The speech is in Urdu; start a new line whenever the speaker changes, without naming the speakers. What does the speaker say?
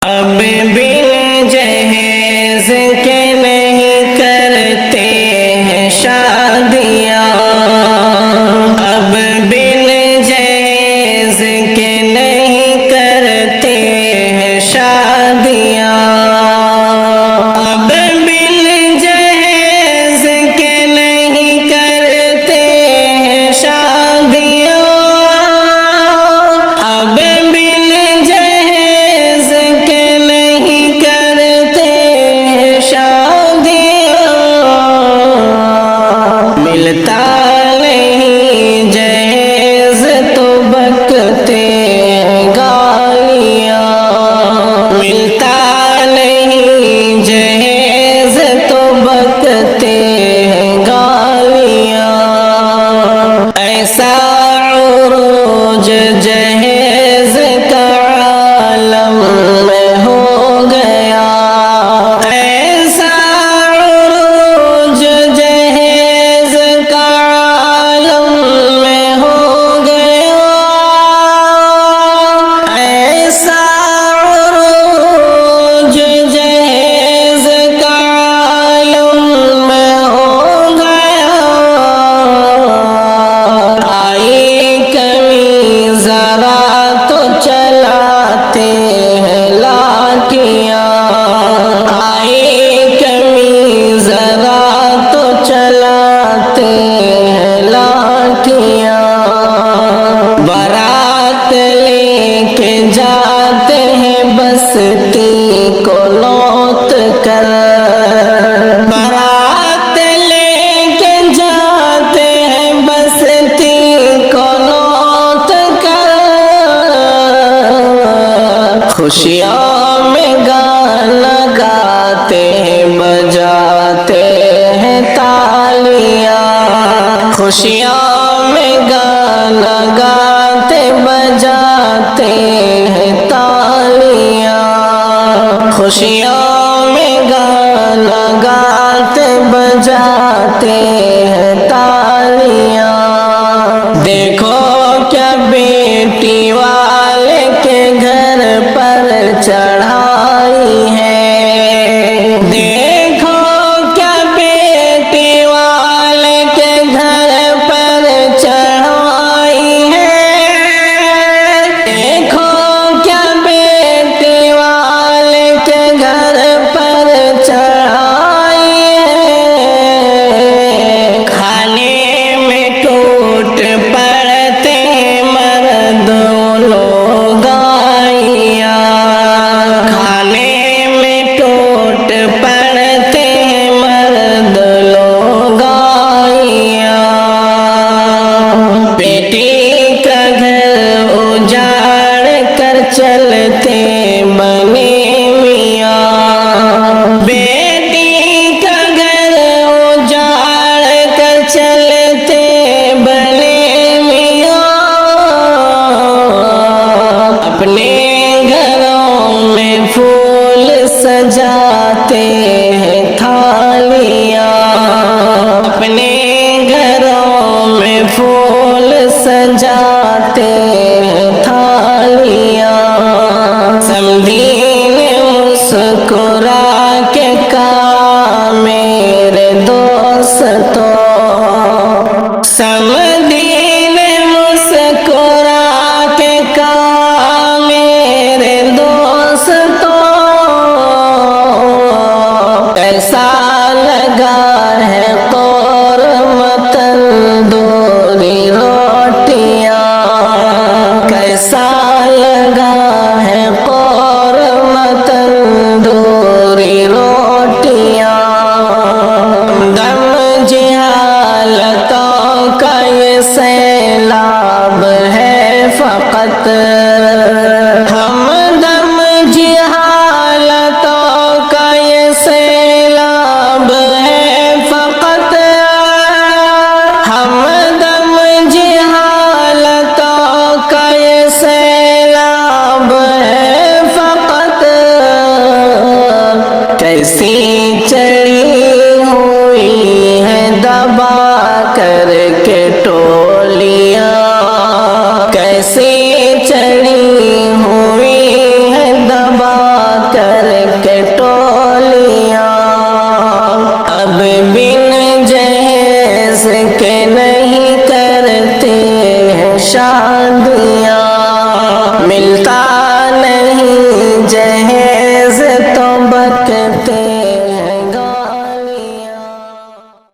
اب بن جہیز کے نہیں کرتے ہیں شادیاں، اب بن جہیز کے نہیں کرتے ہیں شادیاں، اب بن جہیز کے نہیں کرتے ہیں شادیاں، اب بن جہیز کے نہیں کرتے ہیں شادیاں، ملتا نہیں جہیز تو بکتے ہیں گالیاں، ملتا نہیں جہیز تو بکتے ہیں گالیاں، ایسا عروج جہیز کا عالم میں ہو گیا، ایسا عروج جہیز کا عالم میں ہو گیا، ایسا عروج جہیز کا عالم میں ہو گیا، آئی کمی ذرا تو چلاتے ہیں لاٹھیاں، آئی کمی ذرا تو چلاتے ہیں لاٹھیاں، بارات لے کے جاتے ہیں بستی کو لوٹ کر، بارات لے کے جاتے ہیں بستی کو لوٹ کر، خوشیوں میں گانا گاتے ہیں بجاتے ہیں تالیاں، خوشیوں میں گانا گاتے بجاتے ہیں تالیاں، خوشیوں میں گانا گاتے بجاتے ہیں تالیاں، دیکھو کیا بیٹی والے کے گھر پر چڑھائی ہے، دیکھو کیا بیٹی والے کے گھر پر چڑھائی ہے، دیکھو کیا بیٹی والے کے گھر پر چڑھائی ہے، کھانے میں ٹوٹ پڑتے مرد لوگ آئیاں، کھانے میں ٹوٹ پڑتے مرد لوگ آئیاں، بیٹی کا گھر اجاڑ کر چلتے بنے میاں، بیٹی کا گھر اجاڑ کر چلتے بنے میاں، اپنے گھروں میں پھول سجاتے ہیں تھالیاں، اپنے گھروں میں پھول سجاتے ہیں تھالیاں، سمدھی نے مسکرا کے کہا میرے دوستو، سمدھی نے مسکرا کے کہا میرے دوستو، کیسا لگا ہے قورمہ تندوری روٹیاں، کیسا لگا ہے قورمہ تندوری روٹیاں، دم جہالتوں کا یہ سیلاب ہے فقط، ہم دم جہالتوں کا یہ سیلاب ہے فقط، ہم دم جہالتوں کا یہ سیلاب ہے فقط، کیسی چڑھی ہوئی ہے دبا کر کے ٹولیاں، کیسی چڑھی ہوئی ہے دبا اب بن جہیز کے نہیں کرتے ہیں شادی